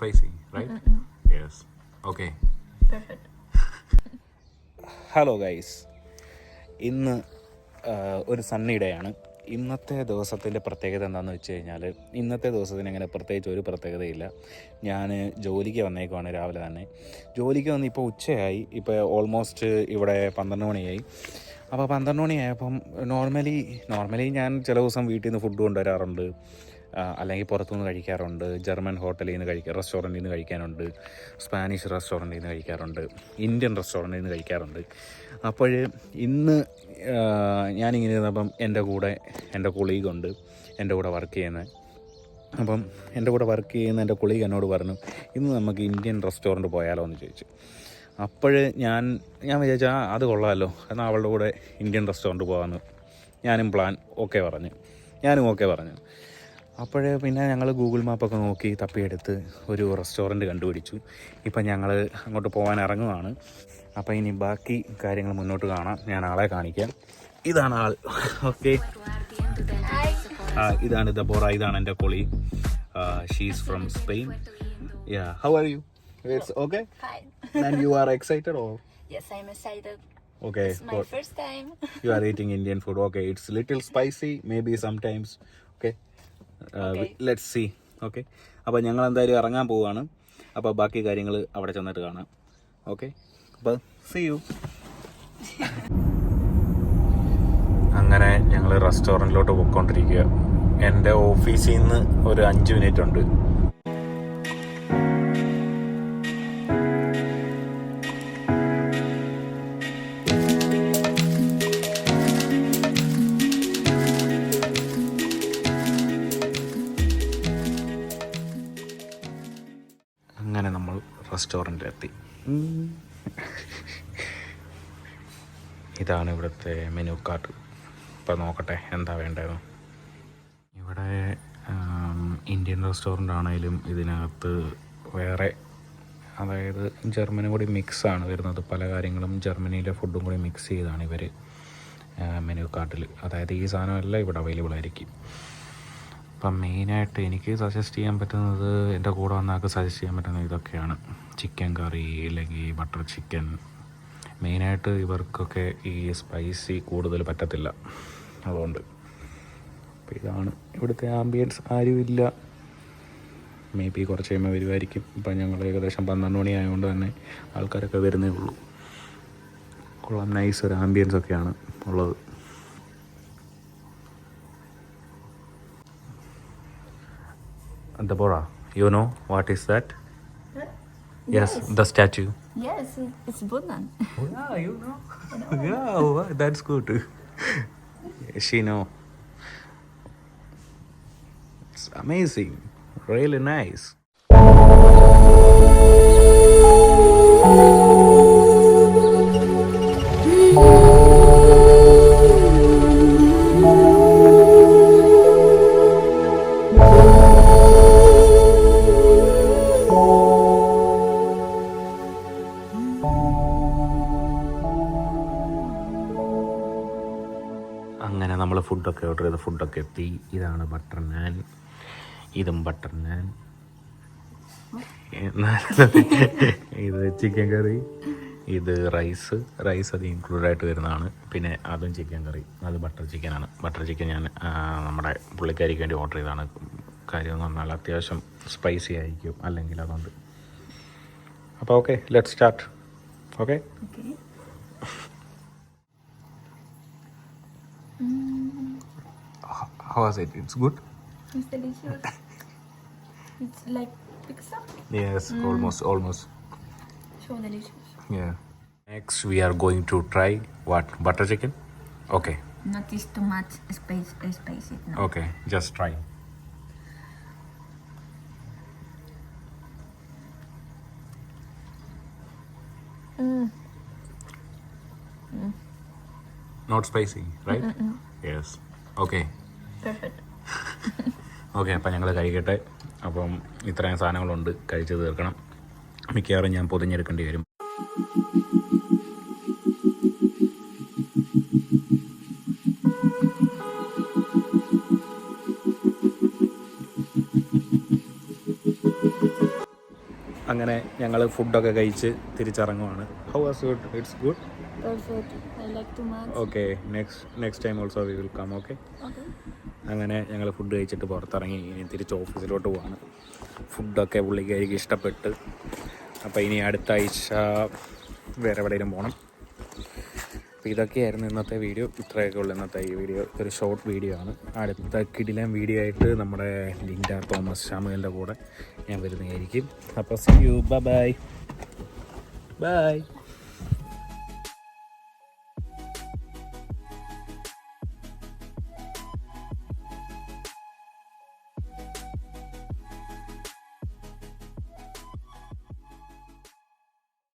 spicy, right? Yes. Okay. Perfect. Hello guys, ഇന്ന് ഒരു Sunny day ആണ്. ഇന്നത്തെ ദിവസത്തിൻ്റെ പ്രത്യേകത എന്താണെന്ന് വെച്ച് കഴിഞ്ഞാൽ, ഇന്നത്തെ ദിവസത്തിന് അങ്ങനെ പ്രത്യേകിച്ച് ഒരു പ്രത്യേകതയില്ല. ഞാൻ ജോലിക്ക് വന്നേക്കുവാണ് രാവിലെ തന്നെ. ജോലിക്ക് വന്ന് ഇപ്പോൾ ഉച്ചയായി, ഇപ്പോൾ ഓൾമോസ്റ്റ് ഇവിടെ 12 മണിയായി. അപ്പോൾ 12 മണിയായപ്പം നോർമലി ഞാൻ ചില ദിവസം വീട്ടിൽ നിന്ന് ഫുഡ് കൊണ്ടുവരാറുണ്ട്, അല്ലെങ്കിൽ പുറത്തുനിന്ന് കഴിക്കാറുണ്ട്. ജർമ്മൻ ഹോട്ടലിൽ നിന്ന് റെസ്റ്റോറൻറ്റിൽ നിന്ന് കഴിക്കാനുണ്ട്, സ്പാനിഷ് റെസ്റ്റോറൻറ്റിൽ നിന്ന് കഴിക്കാറുണ്ട്, ഇന്ത്യൻ റെസ്റ്റോറൻറ്റിൽ നിന്ന് കഴിക്കാറുണ്ട്. അപ്പോൾ ഇന്ന് ഞാനിങ്ങനെ ഇരുന്നപ്പം എൻ്റെ കൊളീഗുണ്ട് എൻ്റെ കൂടെ വർക്ക് ചെയ്യുന്നത്. അപ്പം എൻ്റെ കൂടെ വർക്ക് ചെയ്യുന്ന എൻ്റെ കൊളീഗ് എന്നോട് പറഞ്ഞു, ഇന്ന് നമുക്ക് ഇന്ത്യൻ റെസ്റ്റോറൻറ്റ് പോയാലോ എന്ന് ചോദിച്ചു. അപ്പോൾ ഞാൻ വിചാരിച്ചു അത് കൊള്ളാമല്ലോ, എന്നാൽ അവളുടെ കൂടെ ഇന്ത്യൻ റെസ്റ്റോറൻറ്റ് പോകാമെന്ന് ഞാനും ഓക്കെ പറഞ്ഞു. അപ്പോൾ പിന്നെ ഞങ്ങൾ ഗൂഗിൾ മാപ്പൊക്കെ നോക്കി തപ്പിയെടുത്ത് ഒരു റെസ്റ്റോറൻറ്റ് കണ്ടുപിടിച്ചു. ഇപ്പം ഞങ്ങൾ അങ്ങോട്ട് പോകാൻ ഇറങ്ങുകയാണ്. അപ്പോൾ ഇനി ബാക്കി കാര്യങ്ങൾ മുന്നോട്ട് കാണാം. ഞാൻ ആളെ കാണിക്കാം. ഇതാണ് ആൾ. ഓക്കെ, ഇതാണ് ദബോറ, ഇതാണ് എൻ്റെ colleague. She's from Spain. Yeah, how are you? It's okay? Fine. And you are excited or? Yes, I'm excited. Okay. It's my first time. You are eating Indian food. Okay, it's little spicy, maybe sometimes. Okay. Okay. Let's see. Okay. അപ്പോൾ ഞങ്ങൾ എന്തായാലും ഇറങ്ങാൻ പോവുകയാണ്. അപ്പോൾ ബാക്കി കാര്യങ്ങൾ അവിടെ ചെന്നിട്ട് കാണാം. ഓക്കെ, അപ്പോൾ see you. അങ്ങനെ ഞങ്ങൾ റെസ്റ്റോറൻറ്റിലോട്ട് പോയിക്കൊണ്ടിരിക്കുക. എൻ്റെ ഓഫീസിൽ നിന്ന് ഒരു 5 മിനിറ്റ് ഉണ്ട്. അങ്ങനെ നമ്മൾ റെസ്റ്റോറൻറ്റിലെത്തി. ഇതാണ് ഇവിടുത്തെ മെനു കാർഡ്. ഇപ്പോൾ നോക്കട്ടെ എന്താ വേണ്ടതെന്ന്. ഇവിടെ ഇന്ത്യൻ റെസ്റ്റോറൻ്റ് ആണെങ്കിലും ഇതിനകത്ത് വേറെ, അതായത് ജർമ്മനും കൂടി മിക്സാണ് വരുന്നത്. പല കാര്യങ്ങളും ജർമ്മനിയിലെ ഫുഡും കൂടി മിക്സ് ചെയ്താണ് ഇവർ മെനു കാർഡിൽ, അതായത് ഈ സാധനമെല്ലാം ഇവിടെ അവൈലബിൾ ആയിരിക്കും. അപ്പം മെയിനായിട്ട് എനിക്ക് സജസ്റ്റ് ചെയ്യാൻ പറ്റുന്നത്, എൻ്റെ കൂടെ വന്ന ആൾക്ക് സജസ്റ്റ് ചെയ്യാൻ പറ്റുന്നത് ഇതൊക്കെയാണ്. ചിക്കൻ കറി അല്ലെങ്കിൽ ബട്ടർ ചിക്കൻ. മെയിനായിട്ട് ഇവർക്കൊക്കെ ഈ സ്പൈസി കൂടുതൽ പറ്റത്തില്ല, അതുകൊണ്ട്. അപ്പോൾ ഇതാണ് ഇവിടുത്തെ ആംബിയൻസ്. ആരുമില്ല, മേ ബി കുറച്ച് കഴിയുമ്പോൾ വരുമായിരിക്കും. ഇപ്പം ഞങ്ങൾ ഏകദേശം 12 മണി ആയതുകൊണ്ട് തന്നെ ആൾക്കാരൊക്കെ വരുന്നേ ഉള്ളൂ. കൊള്ളാം, നൈസ് ഒരു ആംബിയൻസ് ഒക്കെയാണ് ഉള്ളത്. Deborah, you know what is that? Huh? Yes, the statue. Yes, it's Buddha. Oh, yeah, you know. Yeah, oh, that's good. She know. It's amazing, really nice. അങ്ങനെ നമ്മൾ ഫുഡൊക്കെ ഓർഡർ ചെയ്ത് ഫുഡൊക്കെ എത്തി. ഇതാണ് ബട്ടർ നാൻ, ഇതും ബട്ടർ നാൻ, ഇത് ചിക്കൻ കറി, ഇത് റൈസ് അത് ഇൻക്ലൂഡായിട്ട് വരുന്നതാണ്. പിന്നെ അതും ചിക്കൻ കറി, അത് ബട്ടർ ചിക്കനാണ്. ബട്ടർ ചിക്കൻ ഞാൻ നമ്മുടെ പുള്ളിക്കാരിക്ക് വേണ്ടി ഓർഡർ ചെയ്തതാണ്. കാര്യം എന്ന് പറഞ്ഞാൽ അത്യാവശ്യം സ്പൈസി ആയിരിക്കും അല്ലെങ്കിൽ, അതുകൊണ്ട്. അപ്പോൾ okay, let's start. Okay. How was it? It's good? It's delicious. It's like pizza. Yes, almost. So delicious. Yeah. Next we are going to try what? Butter chicken? Okay. Not is too much spicy. No. Okay, just try. Not spicy, right? Yes. Okay. Perfect. Okay, അപ്പം ഞങ്ങൾ കഴിക്കട്ടെ. അപ്പം ഇത്രയും സാധനങ്ങളുണ്ട്, കഴിച്ച് തീർക്കണം. മിക്കവാറും ഞാൻ പൊതിഞ്ഞെടുക്കേണ്ടി വരും. അങ്ങനെ ഞങ്ങൾ ഫുഡൊക്കെ കഴിച്ച് തിരിച്ചിറങ്ങുവാണ്. How was good? It's good. Perfect. I like too much. Okay, next time also we will come. Okay. Okay. അങ്ങനെ ഞങ്ങൾ ഫുഡ് കഴിച്ചിട്ട് പുറത്തിറങ്ങി. ഇനി തിരിച്ച് ഓഫീസിലോട്ട് പോവാണ്. ഫുഡൊക്കെ പുള്ളിക്കാരിക്ക് ഇഷ്ടപ്പെട്ട്. അപ്പോൾ ഇനി അടുത്ത ആഴ്ച വേറെ എവിടെയെങ്കിലും പോകണം. അപ്പോൾ ഇതൊക്കെയായിരുന്നു ഇന്നത്തെ വീഡിയോ. ഇത്രയൊക്കെ ഉള്ളൂ ഇന്നത്തെ ഈ വീഡിയോ. ഒരു ഷോർട്ട് വീഡിയോ ആണ്. അടുത്ത കിടിലൻ വീഡിയോ ആയിട്ട് നമ്മുടെ ലിൻഡ തോമസ് ഷാമുവിൻ്റെ കൂടെ ഞാൻ വരുന്നതായിരിക്കും. അപ്പോൾ സീ യു. ബൈ.